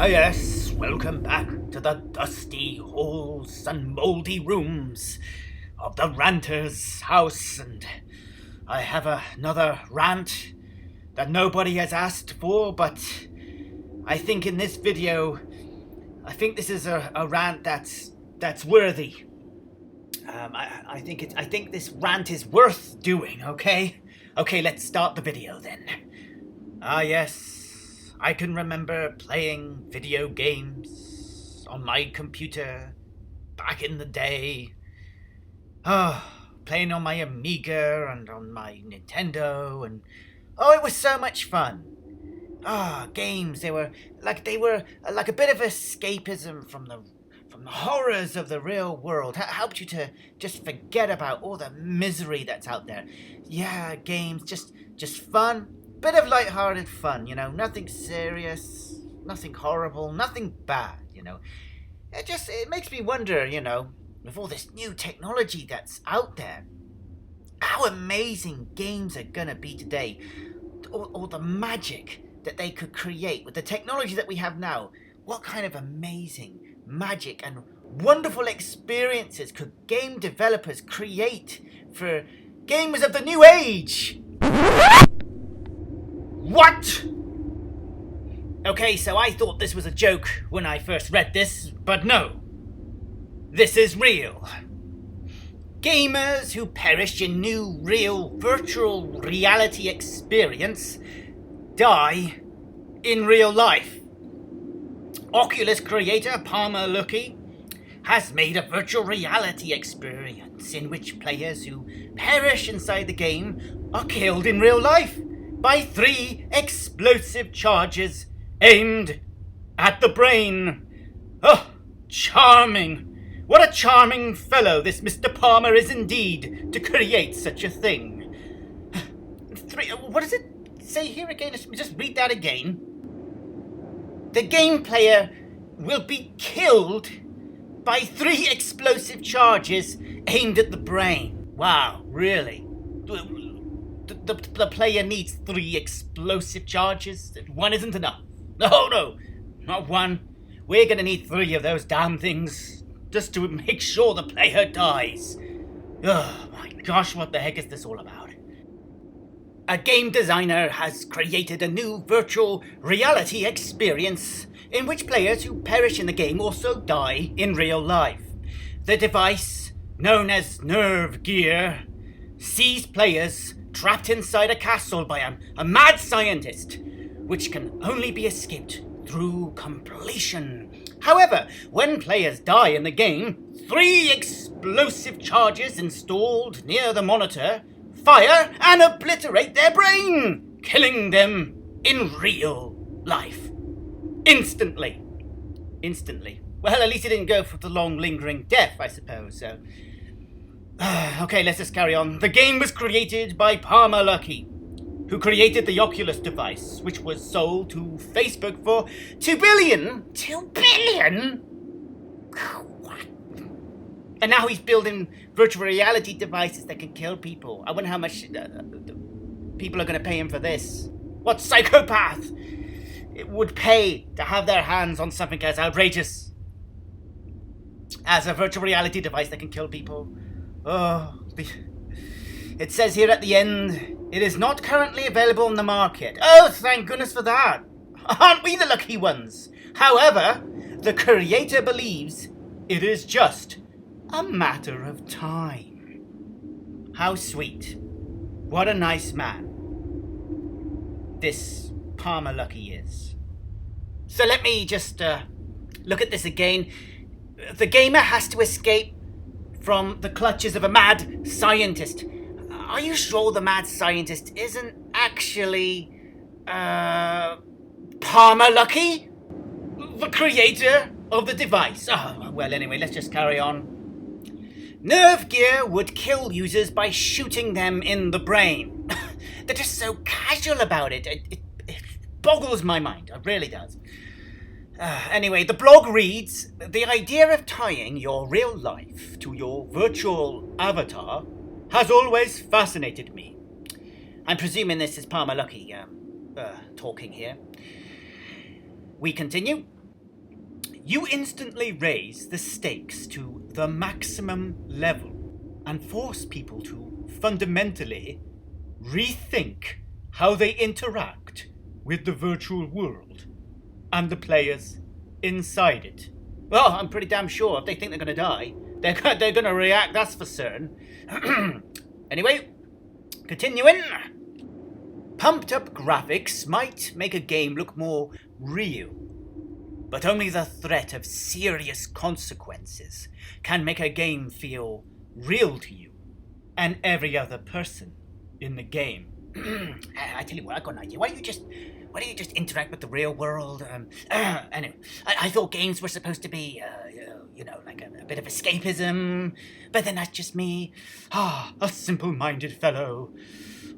Yes, welcome back to the dusty halls and mouldy rooms of the Ranter's house, and I have another rant that nobody has asked for, but I think in this video, I think this is a rant that's worthy. I think this rant is worth doing, okay? Okay, let's start the video then. Yes. I can remember playing video games on my computer back in the day. Playing on my Amiga and on my Nintendo, and it was so much fun. Games, they were like a bit of escapism from the horrors of the real world. Helped you to just forget about all the misery that's out there. Yeah, games, just fun. Bit of light-hearted fun, nothing serious, nothing horrible, nothing bad, It makes me wonder, with all this new technology that's out there, how amazing games are gonna be today. All the magic that they could create with the technology that we have now. What kind of amazing magic and wonderful experiences could game developers create for gamers of the new age? What? Okay, so I thought this was a joke when I first read this, but no. This is real. Gamers who perish in new, real, virtual reality experience die in real life. Oculus creator Palmer Luckey has made a virtual reality experience in which players who perish inside the game are killed in real life by 3 explosive charges aimed at the brain. Oh, charming. What a charming fellow this Mr. Palmer is indeed to create such a thing. 3, what does it say here again? Just read that again. The game player will be killed by 3 explosive charges aimed at the brain. Wow, really? The player needs 3 explosive charges? 1 isn't enough. No, not 1. We're gonna need 3 of those damn things just to make sure the player dies. Oh my gosh, what the heck is this all about? A game designer has created a new virtual reality experience in which players who perish in the game also die in real life. The device, known as Nerve Gear, sees players trapped inside a castle by a mad scientist, which can only be escaped through completion. However, when players die in the game, 3 explosive charges installed near the monitor fire and obliterate their brain, killing them in real life. Instantly. Well, at least it didn't go for the long lingering death, I suppose, so... Okay, let's just carry on. The game was created by Palmer Luckey, who created the Oculus device, which was sold to Facebook for $2 billion? $2 billion? What? And now he's building virtual reality devices that can kill people. I wonder how much people are going to pay him for this. What psychopath it would pay to have their hands on something as outrageous as a virtual reality device that can kill people? It says here at the end, it is not currently available on the market. Oh, thank goodness for that. Aren't we the lucky ones? However, the creator believes it is just a matter of time. How sweet. What a nice man this Palmer Luckey is. So let me just look at this again. The gamer has to escape from the clutches of a mad scientist. Are you sure the mad scientist isn't actually, Palmer Luckey? The creator of the device? Oh, well, anyway, let's just carry on. Nerve Gear would kill users by shooting them in the brain. They're just so casual about it. It boggles my mind. It really does. Anyway, the blog reads, the idea of tying your real life to your virtual avatar has always fascinated me. I'm presuming this is Palmer Luckey talking here. We continue. you instantly raise the stakes to the maximum level and force people to fundamentally rethink how they interact with the virtual world and the players inside it. Well, I'm pretty damn sure if they think they're going to die, they're going to react, that's for certain. Anyway, continuing. Pumped up graphics might make a game look more real, but only the threat of serious consequences can make a game feel real to you and every other person in the game. I tell you what, I got an idea. Why don't you just interact with the real world? Anyway, I thought games were supposed to be, like a bit of escapism, but then that's just me, a simple-minded fellow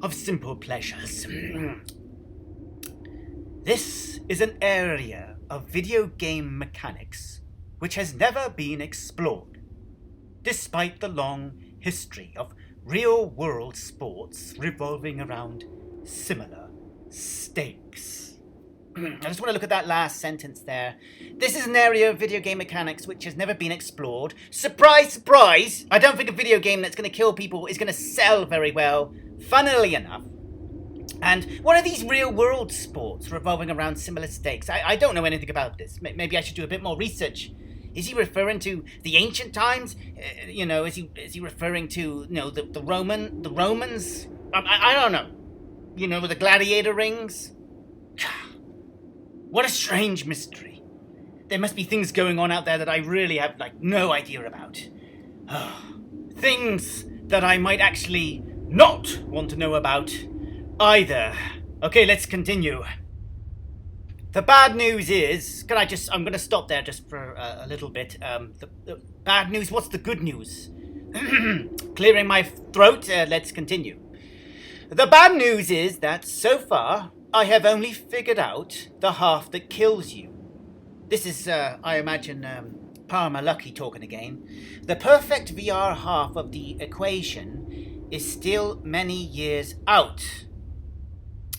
of simple pleasures. This is an area of video game mechanics which has never been explored, despite the long history of real-world sports revolving around similar stakes. I just want to look at that last sentence there. This is an area of video game mechanics which has never been explored. Surprise, surprise! I don't think a video game that's going to kill people is going to sell very well, funnily enough. And what are these real-world sports revolving around similar stakes? I don't know anything about this. Maybe I should do a bit more research. Is he referring to the ancient times? Is he referring to the Romans? I don't know. With the gladiator rings. What a strange mystery. There must be things going on out there that I really have no idea about. Things that I might actually not want to know about either. Okay, let's continue. The bad news is, I'm going to stop there just for a little bit. The bad news, what's the good news? Clearing my throat, let's continue. The bad news is that so far, I have only figured out the half that kills you. This is, I imagine, Palmer Lucky talking again. The perfect VR half of the equation is still many years out.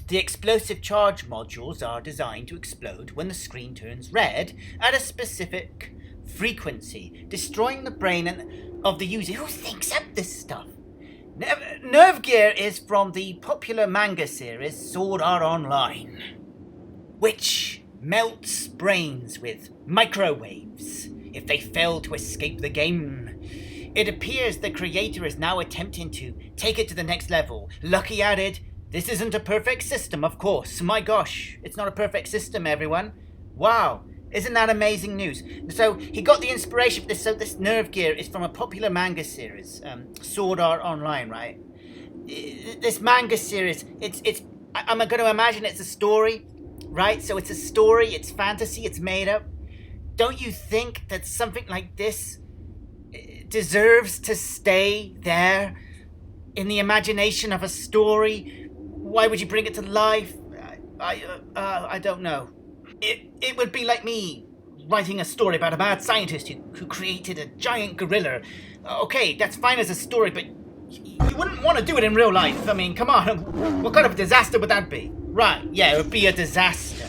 The explosive charge modules are designed to explode when the screen turns red at a specific frequency, destroying the brain of the user. Who thinks up this stuff? Nerve Gear is from the popular manga series Sword Art Online, which melts brains with microwaves if they fail to escape the game. It appears the creator is now attempting to take it to the next level. Lucky added, "This isn't a perfect system, of course. My gosh, it's not a perfect system, everyone. Wow, isn't that amazing news?" So he got the inspiration for this. So this Nerve Gear is from a popular manga series, Sword Art Online, right? This manga series, I'm going to imagine it's a story, right? So it's a story, it's fantasy, it's made up. Don't you think that something like this deserves to stay there in the imagination of a story? Why would you bring it to life? I don't know. It would be like me writing a story about a mad scientist who created a giant gorilla. Okay, that's fine as a story, but you wouldn't want to do it in real life. I mean, come on. What kind of disaster would that be? Right, yeah, it would be a disaster.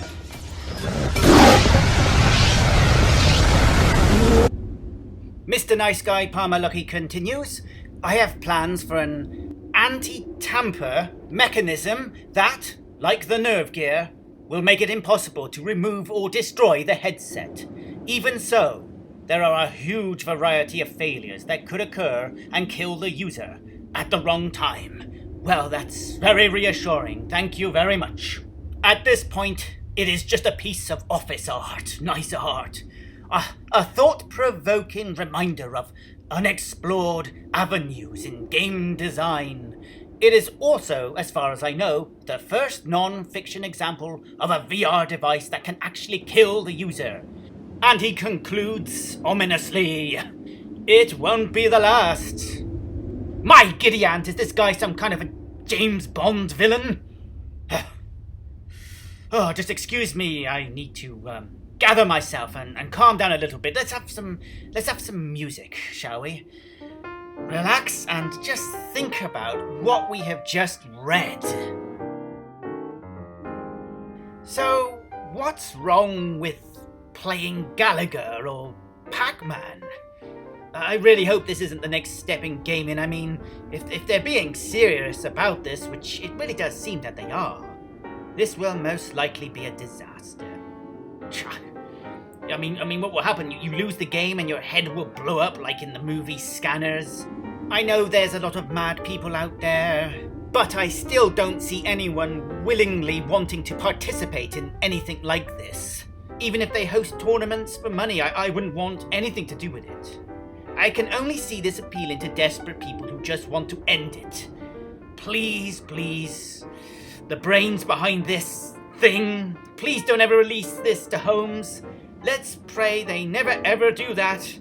Mr. Nice Guy Palmer Lucky continues. I have plans for an anti-tamper mechanism that, like the Nerve Gear, will make it impossible to remove or destroy the headset. Even so, there are a huge variety of failures that could occur and kill the user at the wrong time. Well, that's very reassuring. Thank you very much. At this point, it is just a piece of office art, nice art. A thought-provoking reminder of unexplored avenues in game design. It is also, as far as I know, the first non-fiction example of a VR device that can actually kill the user. And he concludes ominously, "It won't be the last." My giddy aunt, is this guy some kind of a James Bond villain? Oh, just excuse me, I need to gather myself and calm down a little bit. Let's have some music, shall we? Relax and just think about what we have just read. So, what's wrong with playing Gallagher or Pac-Man. I really hope this isn't the next step in gaming. I mean, if they're being serious about this, which it really does seem that they are, this will most likely be a disaster. I mean, what will happen? You lose the game and your head will blow up like in the movie Scanners. I know there's a lot of mad people out there, but I still don't see anyone willingly wanting to participate in anything like this. Even if they host tournaments for money, I wouldn't want anything to do with it. I can only see this appealing to desperate people who just want to end it. Please, the brains behind this thing, please don't ever release this to Holmes. Let's pray they never ever do that.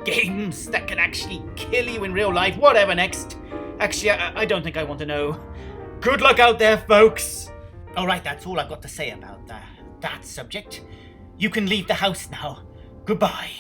Games that can actually kill you in real life. Whatever next. Actually, I don't think I want to know. Good luck out there, folks. Alright, that's all I've got to say about that subject. You can leave the house now. Goodbye.